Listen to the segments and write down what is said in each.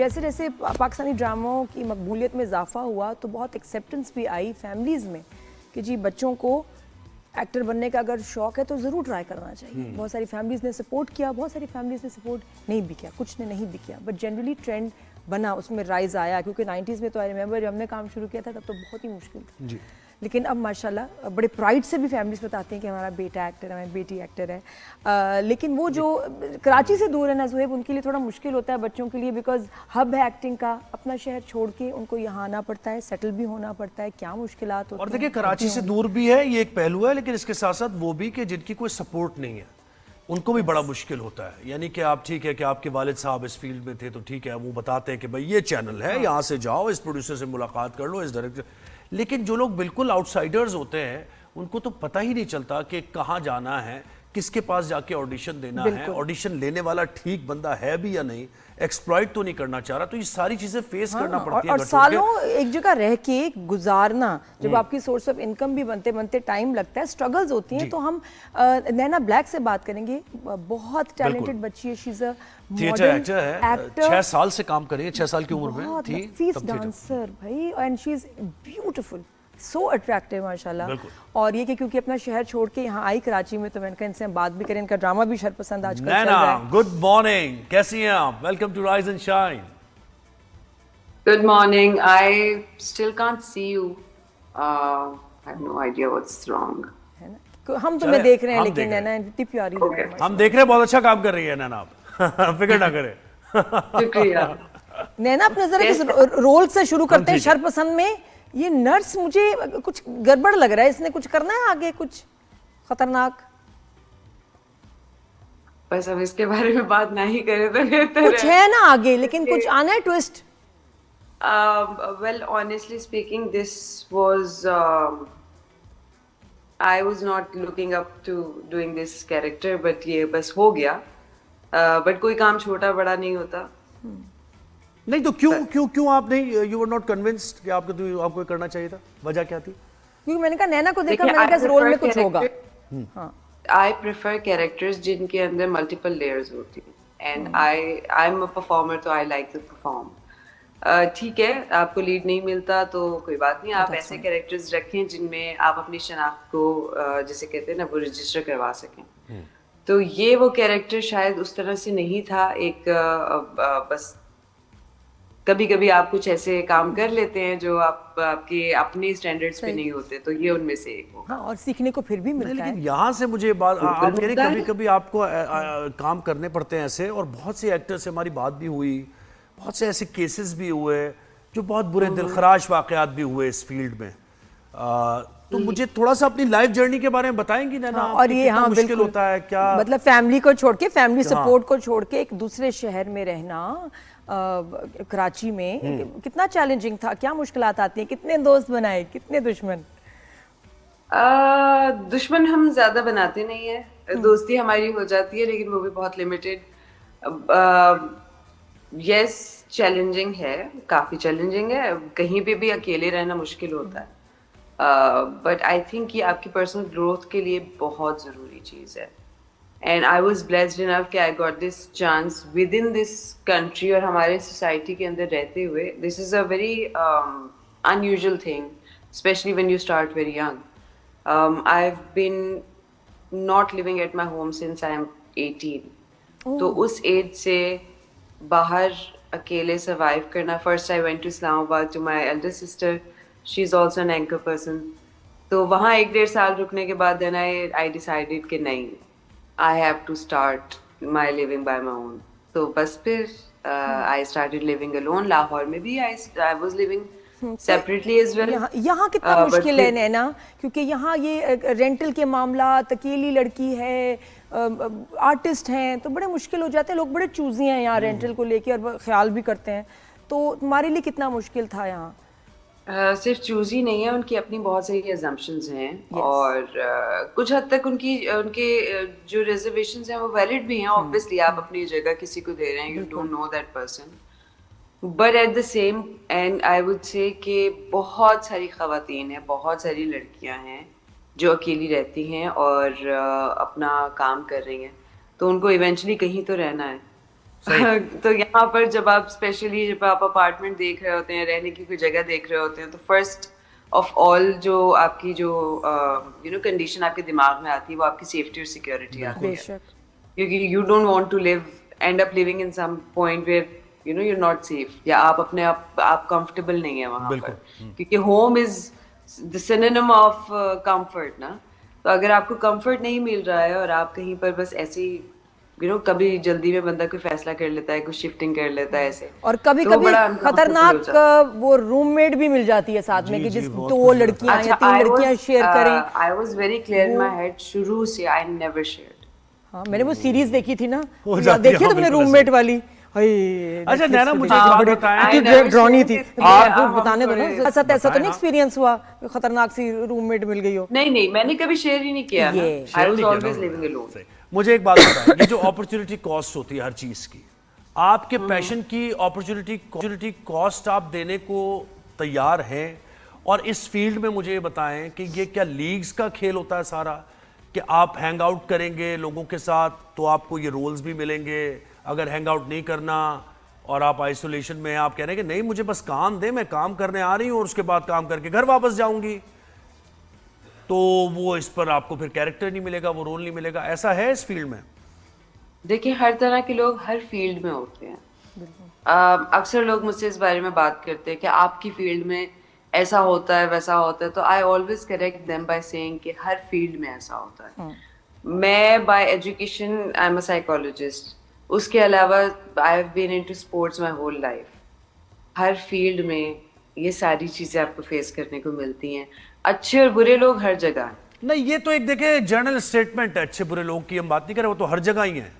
जैसे जैसे पाकिस्तानी ड्रामों की मकबूलियत में इजाफा हुआ तो बहुत एक्सेप्टेंस भी आई फैमिलीज़ में कि जी बच्चों को एक्टर बनने का अगर शौक है तो ज़रूर ट्राई करना चाहिए। बहुत सारी फैमिलीज़ ने सपोर्ट किया, बहुत सारी फैमिलीज़ ने सपोर्ट नहीं भी किया, कुछ ने नहीं भी किया, बट जनरली ट्रेंड बना, उसमें राइज आया। क्योंकि 90s में तो आई रिमेंबर जब हमने काम शुरू किया था तब तो बहुत ही मुश्किल था जी। लेकिन अब माशाल्लाह बड़े प्राइड से भी फैमिलीज बताते हैं कि हमारा बेटा एक्टर है, हमारी बेटी एक्टर है। लेकिन वो जो कराची से दूर है ना ज़ुहैब, उनके लिए थोड़ा मुश्किल होता है बच्चों के लिए, बिकॉज हब है एक्टिंग का, अपना शहर छोड़ के उनको यहाँ आना पड़ता है, सेटल भी होना पड़ता है, क्या मुश्किलात होती हैं। और देखिए कराची से दूर भी है, ये एक पहलू है, लेकिन इसके साथ साथ वो भी कि जिनकी कोई सपोर्ट नहीं है उनको भी बड़ा मुश्किल होता है। यानी कि आप ठीक है कि आपके वालिद साहब इस फील्ड में थे तो ठीक है, वो बताते हैं कि भाई ये चैनल है, यहाँ से जाओ, इस प्रोड्यूसर से मुलाकात कर लो, इस डायरेक्टर। लेकिन जो लोग बिल्कुल आउटसाइडर्स होते हैं उनको तो पता ही नहीं चलता कि कहाँ जाना है, किसके पास जाके ऑडिशन देना है, ऑडिशन लेने वाला ठीक बंदा है भी या नहीं, एक्सप्लॉइट तो नहीं करना चाह रहा। तो ये सारी चीजें फेस करना पड़ती है और सालों एक जगह रह के गुजारना, जब आपकी सोर्स ऑफ इनकम भी बनते बनते टाइम लगता है, स्ट्रगल्स होती हैं। तो हम नैना ब्लैक से बात करेंगे, बहुत टैलेंटेड बच्ची है, she is a theatre actor है, 6 साल से काम कर रही है, 6 साल की उम्र में थी, फीस डांसर भाई, and she is beautiful, so attractive माशाल्लाह। और ये कि क्योंकि अपना शहर छोड़ के यहाँ आई कराची में, तो मैंने कहा इनसे हम बात भी करें, इनका ड्रामा भी शरपसंद आजकल चल रहा है। गुड मॉर्निंग, कैसी हैं आप? Welcome to rise and shine. Good morning. I still can't see you. I have no idea what's wrong. है ना, हम तुम्हें देख रहे हैं, लेकिन नैना इतनी प्यारी लग रही है। हम देख रहे हैं, बहुत अच्छा काम कर रही है नैना, आप फिक्र ना करें। शुक्रिया। नैना अपने जरा रोल से शुरू करते हैं। शरपसंद में ये नर्स, मुझे कुछ गड़बड़ लग रहा है, इसने कुछ करना है आगे, कुछ खतरनाक। बस अब इसके बारे में बात नहीं करें तो बेहतर है। कुछ है ना आगे, लेकिन कुछ आना है twist. Well, honestly speaking, this was I was not looking up to doing this character, but ये बस हो गया। But कोई काम छोटा बड़ा नहीं होता। नहीं तो क्यों आप नहीं, यू वर नॉट कन्विंस्ड कि आपको करना चाहिए था? वजह क्या थी? क्योंकि मैंने कहा नैना को देखा, मैंने कहा इस रोल में कुछ होगा। I prefer characters जिनके अंदर multiple layers होती हैं, and I'm a performer, तो I like to perform। ठीक है, आपको लीड नहीं मिलता तो कोई बात नहीं, आप ऐसे कैरेक्टर्स रखें जिनमें आप अपनी शनाख्त को जिसे कहते हैं ना, वो रजिस्टर करवा सकें। तो ये वो कैरेक्टर शायद उस तरह से नहीं था। एक बस कभी कभी आप कुछ ऐसे काम कर लेते हैं जो आपके अपने स्टैंडर्ड्स पे नहीं होते, तो ये उनमें से एक हो। हाँ, और सीखने को फिर भी मिलता है। लेकिन यहाँ से मुझे बात, आप कह रहे कभी कभी आपको काम करने पड़ते हैं ऐसे, और बहुत से एक्टर्स से हमारी बात भी हुई, बहुत से ऐसे केसेस भी हुए जो बहुत बुरे दिलखराश वाकयात भी हुए इस फील्ड में। तो मुझे थोड़ा सा अपनी लाइफ जर्नी के बारे में बताएंगी ना? और ये हाँ मुश्किल होता है क्या, मतलब फैमिली को छोड़ के, फैमिली सपोर्ट को छोड़ के एक दूसरे शहर में रहना, कराची में कितना चैलेंजिंग था, क्या मुश्किलात आती हैं, कितने दोस्त बनाए, कितने दुश्मन? दुश्मन हम ज्यादा बनाते नहीं है, दोस्ती हमारी हो जाती है, लेकिन वो भी बहुत लिमिटेड। यस, चैलेंजिंग है, काफी चैलेंजिंग है, कहीं पे भी अकेले रहना मुश्किल होता है, बट आई थिंक ये आपकी पर्सनल ग्रोथ के लिए बहुत जरूरी चीज है। And I was blessed enough कि I got this chance within this country, और हमारे सोसाइटी के अंदर रहते हुए। This is a very unusual thing, specially when you start very young. I have been not living at my home since I am 18। तो उस age से बाहर अकेले सर्वाइव करना। First I went to Islamabad to my elder sister, she is also an anchor person. तो वहाँ 1-1.5 साल रुकने के बाद देन आई डिसाइडेड कि नहीं, I have to start my living by my own. तो बस फिर I started living alone. Lahore में भी I was living separately as well. यहाँ कितना मुश्किल है नैना, क्योंकि यहाँ ये रेंटल के मामला, अकेली लड़की है, आर्टिस्ट हैं, तो बड़े मुश्किल हो जाते हैं। लोग बड़े चूजी हैं यहाँ रेंटल को लेके, और ख्याल भी करते हैं। तो तुम्हारे लिए कितना मुश्किल था यहाँ? सिर्फ चूजी नहीं है, उनकी अपनी बहुत सारी assumptions हैं। और कुछ हद तक उनके जो रिजर्वेशंस हैं वो वैलिड भी हैं। ऑब्वियसली आप अपनी जगह किसी को दे रहे हैं, you don't know that person, but at the same and I would say कि बहुत सारी ख़वातीन हैं, बहुत सारी लड़कियां हैं जो अकेली रहती हैं और अपना काम कर रही हैं, तो उनको इवेंचुअली कहीं तो रहना है। तो यहाँ पर जब आप स्पेशली जब आप अपार्टमेंट देख रहे होते हैं, रहने की कोई जगह देख रहे होते हैं, तो फर्स्ट ऑफ ऑल जो आपकी जो कंडीशन आपके दिमाग में आती है वो आपकी सेफ्टी और सिक्योरिटी आती है, बेशक। क्योंकि you don't want to end up living in some point where you're not safe, या आप अपने आप कंफर्टेबल नहीं है वहां पर, क्योंकि home is the synonym of comfort ना। तो अगर आपको कंफर्ट नहीं मिल रहा है और आप कहीं पर बस ऐसे ही कभी जल्दी में बंदा कोई फैसला कर लेता है, कुछ शिफ्टिंग कर लेता है ऐसे, और कभी तो कभी बड़ा uncomfortable हो खतरनाक जाता है। वो रूममेट भी मिल जाती है साथ में कि जिस बहुत दो कुछ लड़कियां या अच्छा, तीन लड़कियां शेयर करें। I was very clear in my head शुरू से, आई नेवर शेयर्ड। हाँ, मैंने वो सीरीज देखी थी ना, हो जाती है, देखी हाँ, तुमने बिल्कुल रूममेट ऐसे। वाली? अच्छा नैना, मुझे एक बात बताएं, कितनी ड्रॉनी थी आप आप बताने दो ना। ऐसा तो नहीं हाँ। एक्सपीरियंस हुआ खतरनाक सी रूममेट मिल गई हो? नहीं, मैंने कभी शेयर ही नहीं किया ना, ये आई शेयर वाज नहीं किया ऑलवेज ना। Living alone. सही। मुझे एक बात बताएं, ये जो अपॉर्चुनिटी कॉस्ट होती है हर चीज की, आपके पैशन की अपॉर्चुनिटी कॉस्ट आप देने को तैयार हैं? और इस फील्ड में मुझे ये बताएं कि ये क्या लीग्स का खेल होता है सारा, कि आप हैंग आउट करेंगे लोगों के साथ तो आपको ये रोल्स भी मिलेंगे, अगर हैंग आउट नहीं करना और आप आइसोलेशन में हैं, आप कह रहे हैं कि नहीं मुझे बस काम दे, मैं काम करने आ रही हूँ और उसके बाद काम करके घर वापस जाऊंगी, तो वो इस पर आपको फिर कैरेक्टर नहीं मिलेगा, वो रोल नहीं मिलेगा, ऐसा है इस फील्ड में? देखिए, हर तरह के लोग हर फील्ड में होते हैं। अक्सर लोग मुझसे इस बारे में बात करते हैं कि आपकी फील्ड में ऐसा होता है वैसा होता है, तो I always correct them by saying कि हर फील्ड में ऐसा होता है। मैं by education I am a psychologist, उसके अलावा I have been into sports my whole life. हर फील्ड में ये सारी चीजें आपको फेस करने को मिलती हैं। अच्छे और बुरे लोग हर जगह हैं। नहीं, ये तो एक देखे जनरल स्टेटमेंट है, अच्छे बुरे लोग की हम बात नहीं कर रहे, वो तो हर जगह ही है,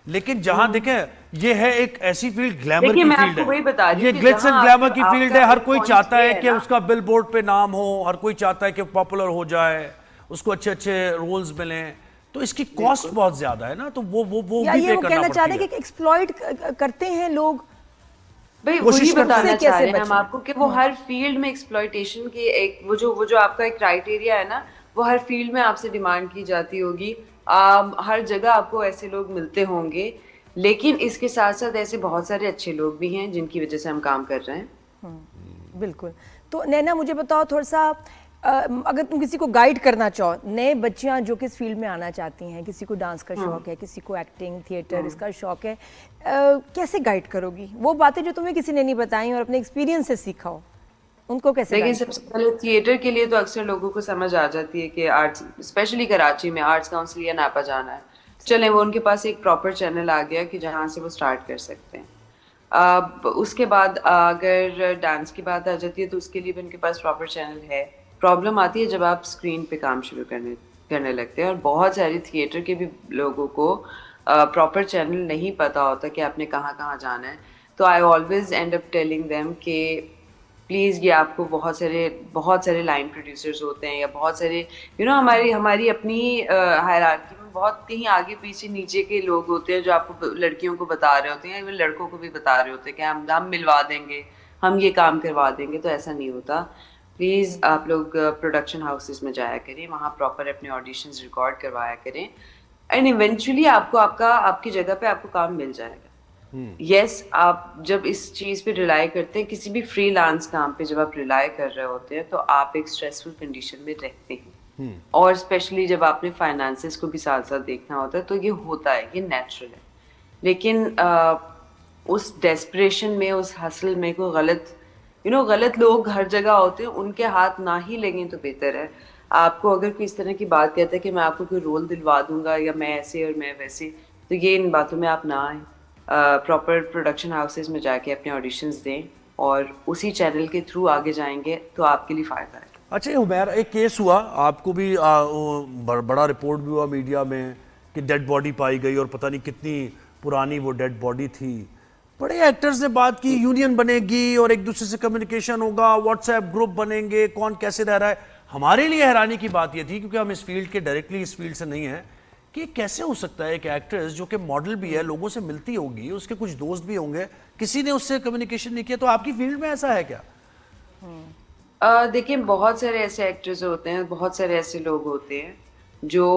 लेकिन जहां देखे ये है एक ऐसी फील्ड, ग्लैमर देखिए, की मैं फील्ड आपको वही है, बता रही हूँ ये कि ग्लिट्स एंड जहां ग्लैमर की आपका फील्ड है, हर कोई point चाहता है ये कि ना, उसका बिल बोर्ड पे नाम हो, हर कोई चाहता है कि पॉपुलर हो जाए, उसको अच्छे अच्छे रोल्स मिले, तो इसकी कॉस्ट बहुत ज्यादा है ना, तो वो या भी ये पे वो करना कहना चाह पड़ती रहे है। हैं कि एक्सप्लॉइट करते हैं लोग? भाई कोशिश वही करते बताना हैं। चाह रहे कैसे हैं हम बचें? आपको कि वो हर फील्ड में एक्सप्लॉइटेशन की एक वो जो आपका एक क्राइटेरिया है ना, वो हर फील्ड में आपसे डिमांड की जाती होगी। हर जगह आपको ऐसे लोग मिलते होंगे, लेकिन इसके साथ साथ ऐसे बहुत सारे अच्छे लोग भी हैं जिनकी वजह से हम काम कर रहे हैं। बिल्कुल। तो नैना, मुझे बताओ थोड़ा सा, अगर तुम किसी को गाइड करना चाहो, नए बच्चियां जो कि इस फील्ड में आना चाहती हैं, किसी को डांस का शौक है, किसी को एक्टिंग थिएटर इसका शौक है, कैसे गाइड करोगी वो बातें जो तुम्हें किसी ने नहीं बताई और अपने एक्सपीरियंस से सीखा हो, उनको कैसे लेकिन guide सबसे पहले थिएटर के लिए तो अक्सर लोगों को समझ आ जाती है कि आर्ट्स, स्पेशली कराची में आर्ट्स काउंसिल या नापा जाना है, चले वो उनके पास एक प्रॉपर चैनल आ गया कि जहाँ से वो स्टार्ट कर सकते हैं। अब उसके बाद अगर डांस की बात आ जाती है तो उसके लिए भी उनके पास प्रॉपर चैनल है। प्रॉब्लम आती है जब आप स्क्रीन पे काम शुरू करने लगते हैं, और बहुत सारी थिएटर के भी लोगों को प्रॉपर चैनल नहीं पता होता कि आपने कहाँ कहाँ जाना है। तो I always and up telling them कि प्लीज़, ये आपको बहुत सारे लाइन प्रोड्यूसर्स होते हैं या बहुत सारे हमारी अपनी हायरार्की में बहुत कहीं आगे पीछे नीचे के लोग होते हैं जो आपको लड़कियों को बता रहे होते हैं, इवन लड़कों को भी बता रहे होते हैं कि हम मिलवा देंगे, हम ये काम करवा देंगे। तो ऐसा नहीं होता। प्लीज़ आप लोग प्रोडक्शन हाउसेस में जाया करें, वहाँ प्रॉपर अपने ऑडिशंस रिकॉर्ड करवाया करें, एंड इवेंचुअली आपकी जगह पे आपको काम मिल जाएगा। यस, आप जब इस चीज़ पे रिलाई करते हैं, किसी भी फ्रीलांस काम पे जब आप रिलाई कर रहे होते हैं, तो आप एक स्ट्रेसफुल कंडीशन में रहते हैं, और स्पेशली जब आपने फाइनेंसेस को भी साथ साथ देखना होता है, तो ये होता है, ये नेचुरल है। लेकिन उस डेस्परेशन में, उस हसल में कोई गलत लोग हर जगह होते हैं, उनके हाथ ना ही लगें तो बेहतर है। आपको अगर कोई इस तरह की बात कहता है कि मैं आपको कोई रोल दिलवा दूंगा या मैं ऐसे और मैं वैसे, तो ये इन बातों में आप ना आए। प्रॉपर प्रोडक्शन हाउसेस में जाके अपने ऑडिशंस दें और उसी चैनल के थ्रू आगे जाएंगे तो आपके लिए फ़ायदा है। अच्छा उमैर, एक केस हुआ, आपको भी बड़ा रिपोर्ट भी हुआ मीडिया में कि डेड बॉडी पाई गई और पता नहीं कितनी पुरानी वो डेड बॉडी थी। बड़े एक्टर्स ने बात की, यूनियन बनेगी और एक दूसरे से कम्युनिकेशन होगा, व्हाट्सएप ग्रुप बनेंगे, कौन कैसे रह रहा है। हमारे लिए हैरानी की बात ये थी, क्योंकि हम इस फील्ड के डायरेक्टली इस फील्ड से नहीं हैं, कि कैसे हो सकता है कि एक्ट्रेस जो कि मॉडल भी है, लोगों से मिलती होगी, उसके कुछ दोस्त भी होंगे, किसी ने उससे कम्युनिकेशन नहीं किया। तो आपकी फील्ड में ऐसा है क्या? देखिए, बहुत सारे ऐसे एक्टर्स होते हैं, बहुत सारे ऐसे लोग होते हैं जो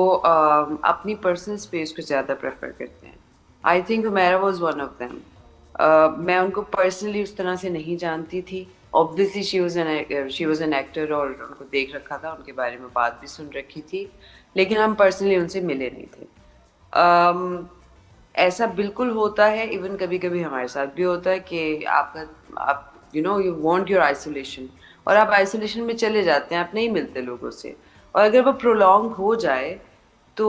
अपनी पर्सनल स्पेस को ज़्यादा प्रेफर करते हैं। I think Humaira was one of them. मैं उनको पर्सनली उस तरह से नहीं जानती थी। Obviously she was an actor और उनको देख रखा था, उनके बारे में बात भी सुन रखी थी, लेकिन हम पर्सनली उनसे मिले नहीं थे। ऐसा बिल्कुल होता है, इवन कभी कभी हमारे साथ भी होता है कि आप यू वांट योर आइसोलेशन, और आप आइसोलेशन में चले जाते हैं, आप नहीं मिलते लोगों से, और अगर वो प्रोलॉन्ग हो जाए तो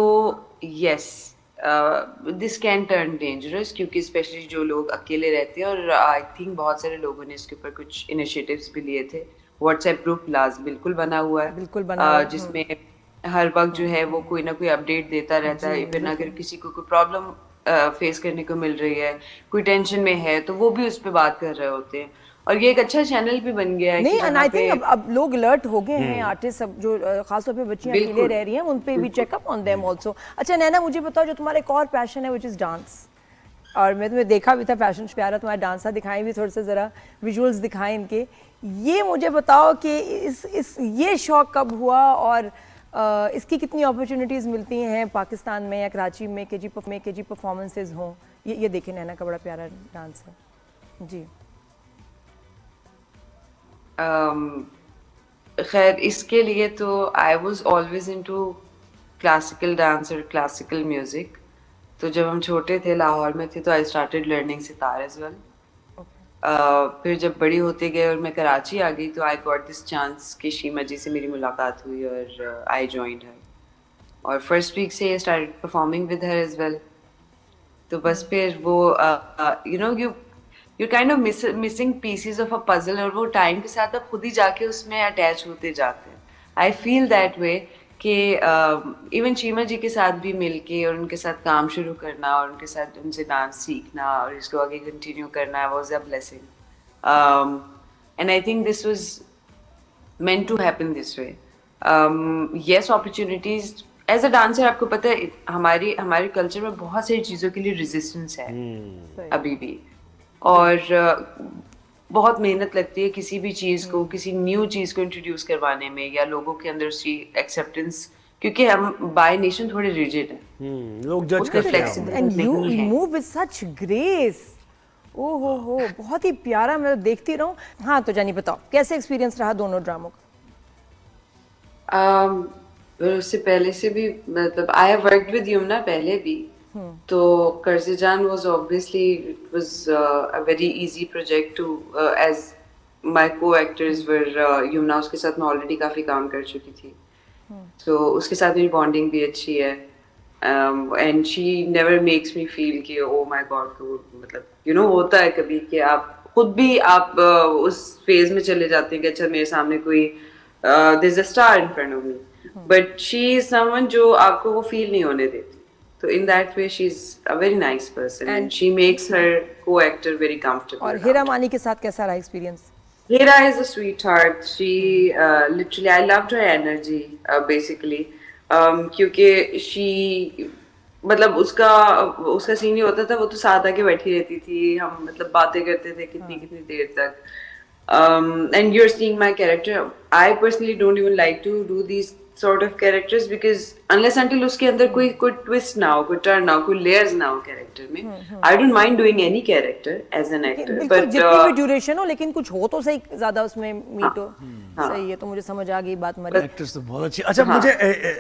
yes this can turn dangerous, क्योंकि स्पेशली जो लोग अकेले रहते हैं, और आई थिंक बहुत सारे लोगों ने इसके ऊपर कुछ इनिशिएटिव्स भी लिए थे। व्हाट्सएप ग्रुप लाज बिल्कुल बना हुआ है, बिल्कुल बना हुआ है, जिसमें हर वक्त जो है वो कोई ना कोई अपडेट देता रहता है। इवन अगर किसी को कोई प्रॉब्लम फेस करने को मिल रही है, कोई टेंशन में है, तो वो भी उस पर बात कर रहे होते हैं, और ये एक अच्छा चैनल भी बन गया है। नहीं, एंड आई थिंक पे अब लोग अलर्ट हो गए हैं, आर्टिस्ट सब जो खासतौर पे बच्चियां अकेले बिल्कुल। रह रही हैं, उन पे भी चेकअप ऑन देम आल्सो। अच्छा नैना, मुझे बताओ, जो तुम्हारा एक और पैशन है विच इज डांस, और मैं तुम्हें देखा भी था फैशन प्यारा तुम्हारा डांस था, दिखाएं भी थोड़े से ज़रा विजुअल्स दिखाएं इनके। ये मुझे बताओ कि इस ये शौक कब हुआ, और इसकी कितनी अपॉर्चुनिटीज़ मिलती हैं पाकिस्तान में या कराची में के जी परफॉर्मेंसेज हों। ये देखें, नैना का बड़ा प्यारा डांस है जी। खैर, इसके लिए तो I was always into classical dance और क्लासिकल म्यूजिक। तो जब हम छोटे थे, लाहौर में थे, तो I started learning sitar as well. फिर जब बड़ी होते गए और मैं कराची आ गई, तो आई गॉट दिस चांस कि शीमा जी से मेरी मुलाकात हुई, और आई जॉइंड हर, और फर्स्ट वीक से I started performing with her as well. तो बस फिर वो you kind of missing pieces of a puzzle, और वो टाइम के साथ आप खुद ही जाके उसमें अटैच होते जाते हैं। आई फील दैट वे कि इवन शीमा जी के साथ भी मिलके और उनके साथ काम शुरू करना, और उनके साथ उनसे डांस सीखना और इसको आगे कंटिन्यू करना was a blessing, and I think this was meant to happen this way. Yes, opportunities as a dancer, आपको पता है हमारे कल्चर में बहुत सारी चीज़ों के लिए रेजिस्टेंस है अभी भी, और बहुत मेहनत लगती है किसी भी चीज़ को, किसी न्यू चीज़ को इंट्रोड्यूस करवाने में, या लोगों के अंदर उसकी एक्सेप्टेंस, क्योंकि हम बाय नेशन थोड़े रिजिड हैं। लोग जज उतने करते हैं। flexible एंड यू नहीं है। Move with such grace. ओ हो, बहुत ही प्यारा, मैं देखती रहूं। हाँ, तो जानी बताओ कैसे एक्सपीरियंस रहा दोनों ड्रामों का? उससे पहले से भी, मतलब I have worked with Yumna पहले भी, तो कर्ज़िजान was obviously it was a very easy project too, as my co-actors were Yumna, उसके साथ मैं ऑलरेडी काफी काम कर चुकी थी, तो उसके साथ मेरी बॉन्डिंग भी अच्छी है, and she never makes me feel कि ओ माय गॉड, मतलब होता है कभी कि आप खुद भी आप उस फेज में चले जाते हैं कि अच्छा मेरे सामने कोई there is a star in front of me, but she is someone जो आपको वो फील नहीं होने देती। तो in that way she is a very nice person, and she makes her co-actor very comfortable. और हीरा मानी के साथ कैसा रहा experience? Hira is a sweetheart. She literally, I loved her energy basically, क्योंकि she, मतलब उसका सीन नहीं होता था, वो तो साथ आके बैठी रहती थी, हम मतलब बातें करते थे कितनी देर तक, and you're seeing my character. I personally don't even like to do these sort of characters because unless until उसके अंदर कोई twist ना हो, कोई turn ना हो, कोई layers ना हो character में, I don't mind doing any character as an actor. बिल्कुल, But जितनी भी ड्यूरेशन हो, लेकिन कुछ हो तो सही, ज्यादा उसमें मीट हो। सही है, तो मुझे समझ आ गई बात मरी। एक्ट्रेस तो बहुत अच्छी। अच्छा, मुझे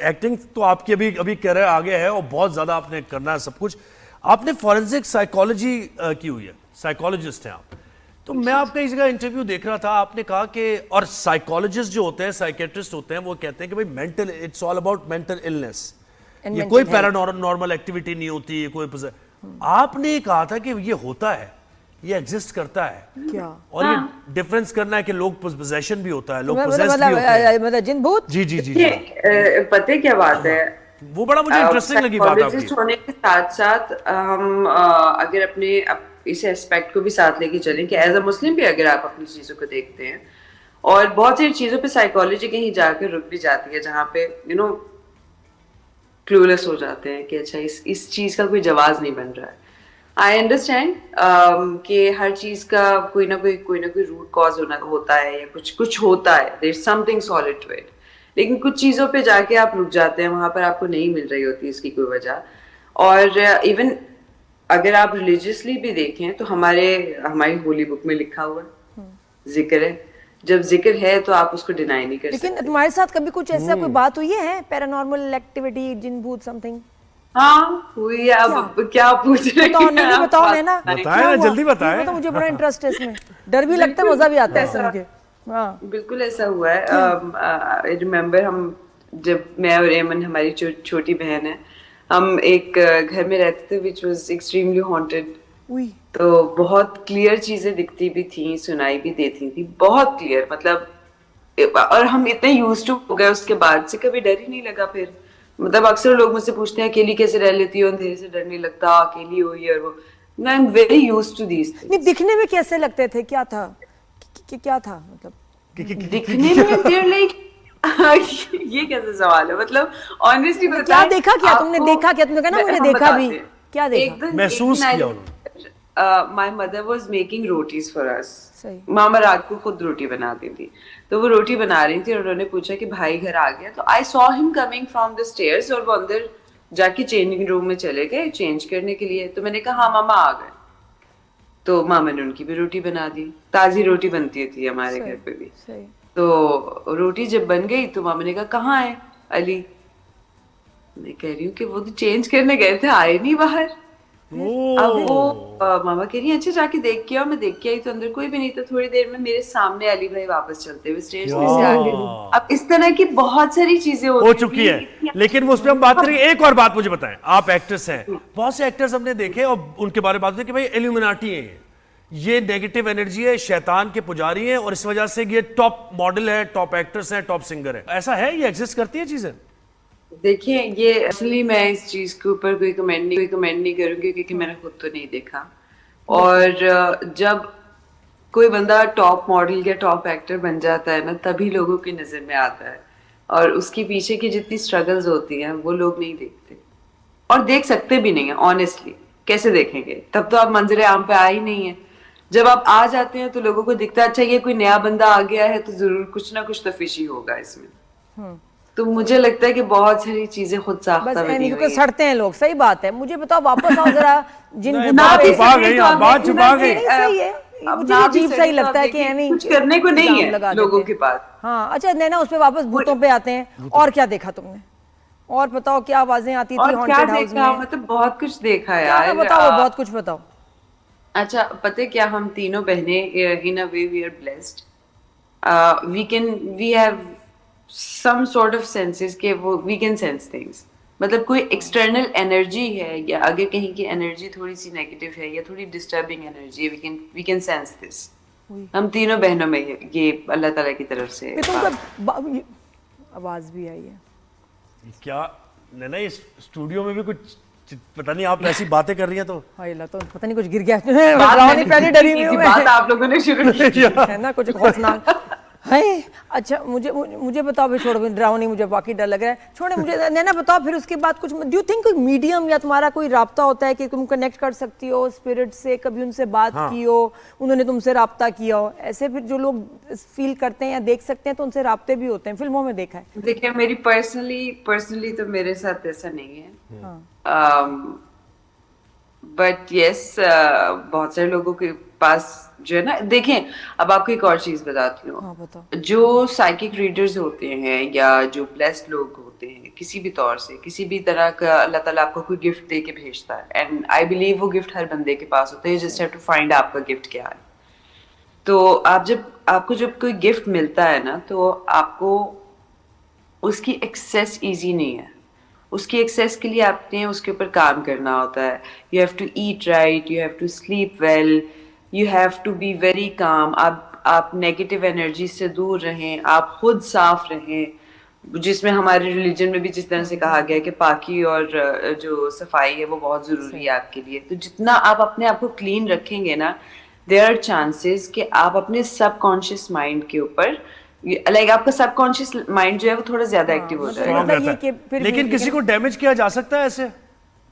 एक्टिंग तो आपकी अभी करियर आगे है और बहुत ज्यादा आपने करना है सब कुछ। आपने फॉरेंसिक साइकोलॉजी की हुई है, साइकोलॉजिस्ट हैं आप। तो मैं आपका इस जगह इंटरव्यू देख रहा था, आपने कहा कि, और साइकोलॉजिस्ट जो होते हैं, साइकेट्रिस्ट होते हैं, वो कहते हैं कि भाई mental, it's all about mental illness, ये कोई पैरानॉर्मल एक्टिविटी नहीं होती, ये कोई आपने कहा था कि ये होता है, ये एग्जिस्ट करता है क्या? और ये डिफरेंस करना है कि लोग पोजेशन भी होता है, लोग पोजेस्ड भी होते हैं, मतलब जिन भूत। जी जी जी, पता है क्या बात है, वो बड़ा मुझे इंटरेस्टिंग लगी बात आपकी। साइकोलॉजिस्ट होने के साथ साथ हम अगर अपने इस एस्पेक्ट को भी साथ लेके चलें कि एज अ मुस्लिम भी अगर आप अपनी चीजों को देखते हैं, और बहुत सारी चीजों पे साइकोलॉजी कहीं जाकर रुक भी जाती है, जहाँ पे क्लूलेस हो जाते हैं कि अच्छा इस चीज का कोई जवाब नहीं बन रहा है। आई अंडरस्टैंड कि हर चीज का कोई ना कोई रूट कॉज होता है, या कुछ होता है, there is something solid to it, लेकिन कुछ चीजों पे जाके आप रुक जाते हैं, वहां पर आपको नहीं मिल रही होती इसकी कोई वजह। और इवन अगर आप रिलीजियसली भी देखें तो हमारी होली बुक में लिखा हुआ है, जिक्र है। जब जिक्र है तो आप उसको डिनाई नहीं कर लेकिन सकते। तुम्हारे साथ कभी कुछ ऐसा कोई बात हुई है पैरानॉर्मल एक्टिविटी, जिन भूत समथिंग? हाँ हुई है। अब क्या पूछ रहे बताओ, हैं नहीं आप? बताओ नैना, बताएं क्या ना, हुआ? जल्दी बताएं। तो मुझे बड़ा इंटरेस्ट है इसमें, डर भी लगता है, मजा भी आता है सुन के। हाँ बिल्कुल ऐसा हुआ है। आई रिमेम्बर हम जब मैं और एमन, हमारी छोटी बहन है, हम एक घर में रहते थे विच वाज एक्सट्रीमली हॉन्टेड। उई, तो बहुत क्लियर चीजें दिखती भी थी, सुनाई भी देती थी, बहुत क्लियर मतलब। और हम इतने यूज टू हो गए उसके बाद से, कभी डर ही नहीं लगा फिर। मतलब अक्सर लोग मुझसे पूछते हैं अकेली कैसे रह लेती हो, अंधेरे से डर नहीं लगता, अकेली हो ये और वो। I am very used to these नहीं दिखने में कैसे लगते थे, क्या था? क्या था मतलब? दिखने में देर लाइक ये कैसे सवाल है मतलब? ऑनेस्टली बताएं, क्या देखा, क्या तुमने देखा, क्या तुमने कहा ना मुझे देखा भी, क्या देखा? महसूस किया my mother was making rotis for us. सही। मामा रात को खुद रोटी बनाती थी, तो वो रोटी बना रही थी और उन्होंने पूछा कि भाई घर आ गया। तो I saw him coming from the stairs, और वो अंदर जाके चेंजिंग रूम में चले गए चेंज करने के लिए। तो मैंने कहा हाँ मामा आ गए। तो मामा ने उनकी भी रोटी बना दी, ताजी रोटी बनती थी हमारे घर पे भी। सही। तो रोटी जब बन गई तो मामा ने कहा कहाँ है अली? मैं कह रही हूँ कि वो तो चेंज करने गए थे, आए नहीं बाहर। अब वो मामा कह रही है अच्छा जाके देख के आओ। मैं देख के आई तो अंदर कोई भी नहीं था। थोड़ी देर में मेरे सामने अली भाई वापस चलते हुए स्टेज पे से आ गए। अब इस तरह की बहुत सारी चीजें हो चुकी है, लेकिन वो उस पर हम बात करेंगे। एक और बात मुझे बताएं, आप एक्टर्स हैं, बहुत से एक्टर्स हमने देखे और उनके बारे में बात होती है कि भाई इल्यूमिनाटी है, ये नेगेटिव एनर्जी है, शैतान के पुजारी हैं, और इस वजह से ये टॉप मॉडल है, टॉप एक्टर्स हैं, टॉप सिंगर है। ऐसा है, ये एग्जिस्ट करती है चीजें? देखिए ये असली, मैं इस चीज के ऊपर कोई कमेंट नहीं करूंगी क्योंकि मैंने खुद तो नहीं देखा। और जब कोई बंदा टॉप मॉडल या टॉप एक्टर बन जाता है ना, तभी लोगों की नजर में आता है। और उसके पीछे की जितनी स्ट्रगल्स होती हैं वो लोग नहीं देखते, और देख सकते भी नहीं है। ऑनेस्टली कैसे देखेंगे? तब तो आप मंजरे आम पे आ ही नहीं है। जब आप आ जाते हैं तो लोगों को दिखता है अच्छा ये कोई नया बंदा आ गया है तो जरूर कुछ ना कुछ तो फिशी होगा इसमें। तो मुझे लगता है कि बहुत सारी चीजें खुद बस साख्ता बनी एनी हुई को हैं। सड़ते हैं लोग, सही बात है। मुझे बताओ, वापस आओ जरा जिन नहीं, भूतों बात पे। छुपा गई आप, बात छुपा गई। नहीं, सही है, अब मुझे ना भी भी अजीब सही सही तो लगता आप है कि देखिए, एमी कुछ करने को नहीं इल्जाम है लगा लोगों देते के हैं। पास। हाँ अच्छा नैना, उस पे वापस भूतों पे आते हैं। और क्या देखा तुमने? और बताओ, क्या आवाजें आती थी और क्या हॉन्टेड हाउस देखा? में? मतलब बहुत कुछ देखा क्या यार। बताओ, बहुत कुछ बताओ। अच्छा पता है क्या, हम तीनों बहनें in a way we are blessed. We have some sort of senses के वो वी कैन सेंस थिंग्स। मतलब कोई एक्सटर्नल एनर्जी है या अगर कहीं की एनर्जी थोड़ी सी नेगेटिव है या थोड़ी डिस्टर्बिंग एनर्जी है, वी कैन सेंस दिस। हम तीनों बहनों में ये अल्लाह ताला की तरफ से ये तो उनका आवाज भी आई है। क्या नैना, इस स्टूडियो में भी कुछ पता नहीं, आप ऐसी बातें कर रही हैं तो हाय अल्लाह, तो पता नहीं कुछ गिर गया। बात रावणी मैंने पहले डरी हुई हूँ मैं। बात आप लोगों ने शुरू की। है ना कुछ खौफनाक है। अच्छा मुझे बताओ भाई, छोड़ो ड्राउनी, मुझे वाकई डर लग रहा है, छोड़े मुझे। नैना बताओ फिर उसके बाद कुछ। डू यू थिंक कोई मीडियम या तुम्हारा कोई राब्ता होता है कि तुम कनेक्ट कर सकती हो स्पिरिट से? कभी उनसे बात की हो, उन्होंने तुमसे राब्ता किया हो? ऐसे फिर जो लोग फील करते हैं या देख सकते हैं तो उनसे राब्ते भी होते हैं, फिल्मों में देखा है। देखिए मेरी पर्सनली तो मेरे साथ ऐसा नहीं है। बट यस बहुत सारे लोगों के पास जो है ना। देखें अब आपको एक और चीज बताती हूँ। हाँ बताओ। जो साइकिक रीडर्स होते हैं या जो ब्लेस्ड लोग होते हैं, किसी भी तौर से किसी भी तरह का अल्लाह ताला आपको कोई गिफ्ट दे के भेजता है, एंड आई बिलीव वो गिफ्ट हर बंदे के पास होता है। जस्ट हैव टू फाइंड आपका गिफ्ट क्या है। तो आपको जब कोई गिफ्ट मिलता है ना, तो आपको उसकी एक्सेस इजी नहीं है। उसकी एक्सेस के लिए आपने उसके ऊपर काम करना होता है। You have to eat right, you have to sleep well, you have to be very calm. आप नेगेटिव एनर्जी से दूर रहें, आप खुद साफ रहें, जिसमें हमारे रिलीजन में भी जिस तरह से कहा गया है कि पाकी और जो सफाई है वो बहुत जरूरी है आपके लिए। तो जितना आप अपने आप को क्लीन रखेंगे ना, देयर आर चांसेस कि आप अपने सबकॉन्शियस माइंड के ऊपर, लाइक आपका सबकॉन्शियस माइंड जो है वो थोड़ा ज्यादा एक्टिव हो जाएगा। मतलब ये रहता कि है। फिर लेकिन किसी को डैमेज किया जा सकता है ऐसे?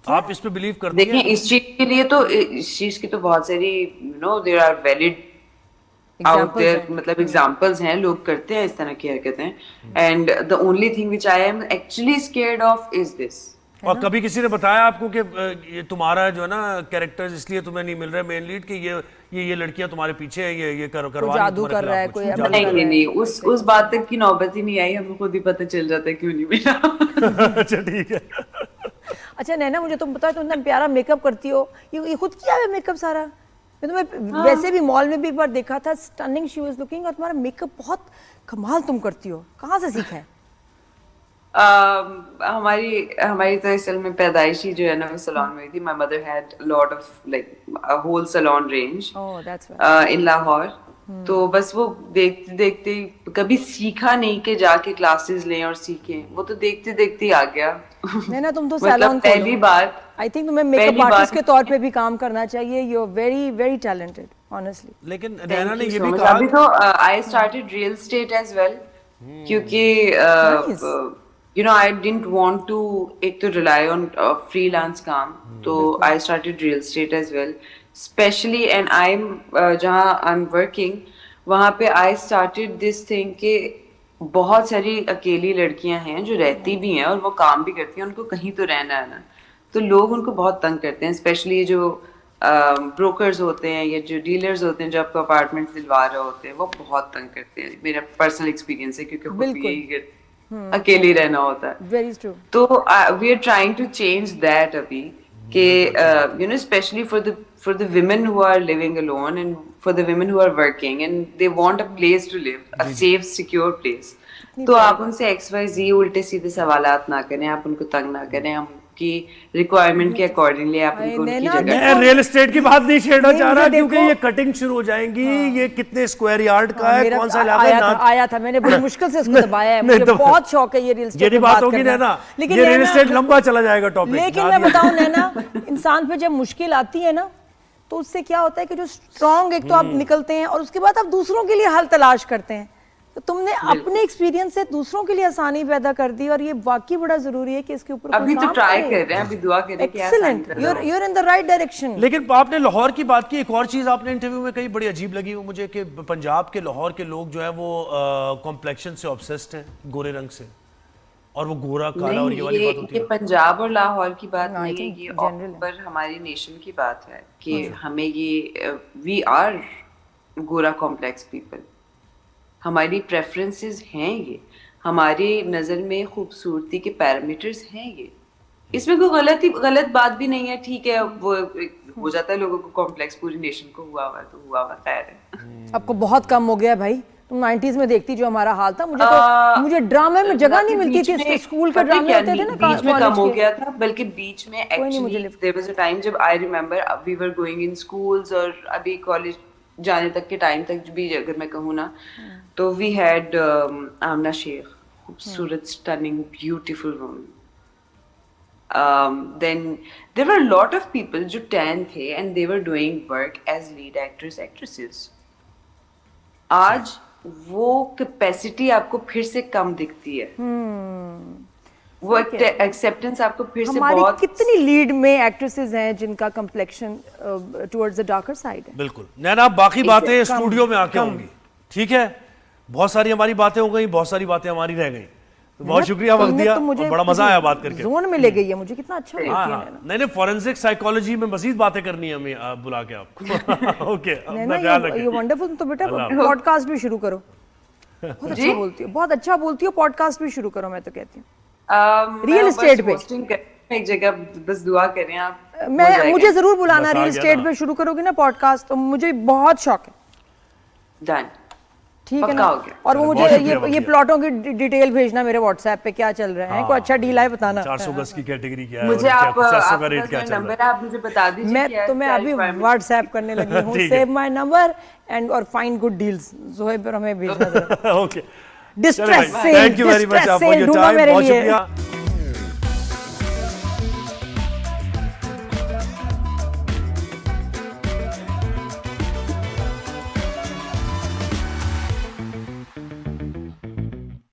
आप इस पे बिलीव करते हैं? देखिए इस चीज के लिए तो, इस चीज की तो बहुत सारी there are valid out there, मतलब एग्जांपल्स हैं, लोग करते हैं इस तरह की हरकतें। And the only thing which I am actually scared of is this, और कभी किसी ने बताया आपको कि ये तुम्हारा जो है ना कैरेक्टर्स इसलिए तुम्हें नहीं मिल रहा मेन लीड कि ये लड़कियां तुम्हारे पीछे है, ये करवा जादू कर रहा है कोई नहीं, उस बात तक की नौबत ही नहीं आई, हमको खुद ही पता चल जाता है क्यों नहीं मिला। अच्छा ठीक है। अच्छा नैना, मुझे तुम पता है तुम इतना प्यारा मेकअप करती हो, ये खुद किया है मेकअप सारा? मैं तुम्हें वैसे भी मॉल में भी एक बार देखा था, स्टनिंग शी वाज लुकिंग, और तुम्हारा मेकअप बहुत कमाल तुम करती हो, कहाँ से सीखा है? हमारी तो असल में पैदाइशी जो है ना वो सलोन में हुई थी। My mother had lot of like a whole salon range in Lahore. तो बस वो देखते देखते कभी सीखा नहीं कि जाके क्लासेस लें और सीखें, वो तो देखते देखते ही आ गया। नैना तुम तो मतलब सैलून पहली बार आई थिंक तुम्हें मेकअप आर्टिस्ट के तौर पे भी काम करना चाहिए। You are very very talented honestly. लेकिन नैना ने ये so भी much. कहा अभी तो I started real estate as well, क्योंकि you know I didn't want to एक तो रिलाई ऑन फ्रीलांस काम, तो I started real estate as well specially. And I am जहाँ आई एम वर्किंग वहाँ पे आई स्टार्टेड दिस थिंग कि बहुत सारी अकेली लड़कियां हैं जो रहती भी हैं और वो काम भी करती हैं, उनको कहीं तो रहना है ना, तो लोग उनको बहुत तंग करते हैं, स्पेशली ये जो ब्रोकर्स होते हैं या जो डीलर्स होते हैं जो आपको अपार्टमेंट दिलवा रहे होते हैं, वो बहुत तंग करते हैं। मेरा पर्सनल एक्सपीरियंस है क्योंकि खुद भी यही अकेले रहना होता है। Very true. तो we are trying to change that अभी कि you know specially for the women who are living alone and for the women who are working and they want a place to live, a safe secure place. तो आप उनसे XYZ उल्टे सीधे सवालात ना करें, आप उनको तंग ना करें, उनकी रिक्वायरमेंट के अकॉर्डिंगली आप उनको उनकी जगह। मैं रियल एस्टेट की बात नहीं छेड़ना चाह रहा क्योंकि ये कटिंग शुरू हो जाएंगी। ये कितने स्क्वायर यार्ड का है, कौन सा इलाका आया था, मैंने बड़ी मुश्किल से इसको दबाया है। मुझे बहुत शौक है ये रियल एस्टेट की बात होगी नैना, लेकिन ये रियल एस्टेट लंबा चला जाएगा टॉपिक। लेकिन मैं बताऊं नैना, इंसान पे जब मुश्किल आती है ना तो उससे क्या होता है कि जो स्ट्रॉन्ग एक तो आप निकलते हैं और उसके बाद आप दूसरों के लिए हल तलाश करते हैं। तो तुमने अपने एक्सपीरियंस से दूसरों के लिए आसानी पैदा कर दी और ये वाकई बड़ा जरूरी है कि इसके ऊपर अभी तो ट्राई कर रहे हैं, अभी दुआ करें कि excellent, you are in the right direction. लेकिन आपने लाहौर की बात की, एक और चीज आपने इंटरव्यू में कही बड़ी अजीब लगी वो मुझे कि पंजाब के लाहौर के लोग जो है वो कॉम्प्लेक्शन से ऑब्सेस्ड हैं, गोरे रंग से, और वो गोरा काला और ये वाली बात होती है। ये पंजाब और लाहौर की बात नहीं है, ये पर हमारी नेशन की बात है कि हमें ये वी आर गोरा कॉम्प्लेक्स पीपल, हमारी प्रेफरेंसेस हैं, ये हमारी नजर में खूबसूरती के पैरामीटर्स हैं, ये इसमें कोई गलत बात भी नहीं है। ठीक है, वो हो जाता है लोगों को कॉम्प्लेक्स, पूरी नेशन को हुआ हुआ तो हुआ हुआ, खैर है। आपको बहुत कम हो गया भाई, तुम 90s में देखती जो हमारा हाल था। मुझे ड्रामे में जगह नहीं मिलती थी, स्कूल के ड्रामे होते थे ना, बीच में कम हो गया था, बल्कि बीच में actually there was a time जब I remember we were going in schools और अभी कॉलेज जाने तक के टाइम तक भी अगर मैं कहूँ ना, तो वी हैड आमना शेख, खूबसूरत stunning beautiful woman. Then there were a lot of people जो tan थे and they were doing work as lead actors, actresses. आज वो कैपेसिटी आपको फिर से कम दिखती है, वो एक्सेप्टेंस आपको फिर से बहुत। कितनी लीड में एक्ट्रेसेस हैं जिनका complexion towards the darker side है? बिल्कुल नैना, बाकी बातें स्टूडियो में आके होंगी, ठीक है? बहुत सारी हमारी बातें हो गई, बहुत सारी बातें हमारी रह गई। तो बहुत शुक्रिया वक्त दिया, बड़ा मजा आया बात करके। जोन में ले गई है मुझे, कितना अच्छा लगता है। नहीं, फॉरेंसिक साइकोलॉजी में मजीद बातें करनी है हमें, बुला के आपको। ओके, ये वंडरफुल। तो बेटा पॉडकास्ट भी शुरू करो, बहुत अच्छा बोलती हो, बहुत अच्छा बोलती हो, पॉडकास्ट भी शुरू करो, मैं तो कहती हूँ। रियल एस्टेट पे एक जगह बस दुआ करें आप, मुझे जरूर बुलाना। रियल एस्टेट पे शुरू करोगे ना पॉडकास्ट तो मुझे बहुत शौक है। डन, ठीक है ना? और वो मुझे ये प्लॉटों की डिटेल भेजना मेरे व्हाट्सएप पे, क्या चल रहा है, कोई अच्छा डील है बताना। 400 गज की कैटेगरी क्या है, मुझे आप 400 का रेट क्या चल रहा है, आप मुझे बता दीजिए। मैं अभी व्हाट्सएप करने लगी हूँ, सेव माय नंबर एंड और फाइंड गुड डील्स, जोहेब पर हमें भेजना जरा। Okay, distress cell, thank you very much for your time, बहुत शुक्रिया।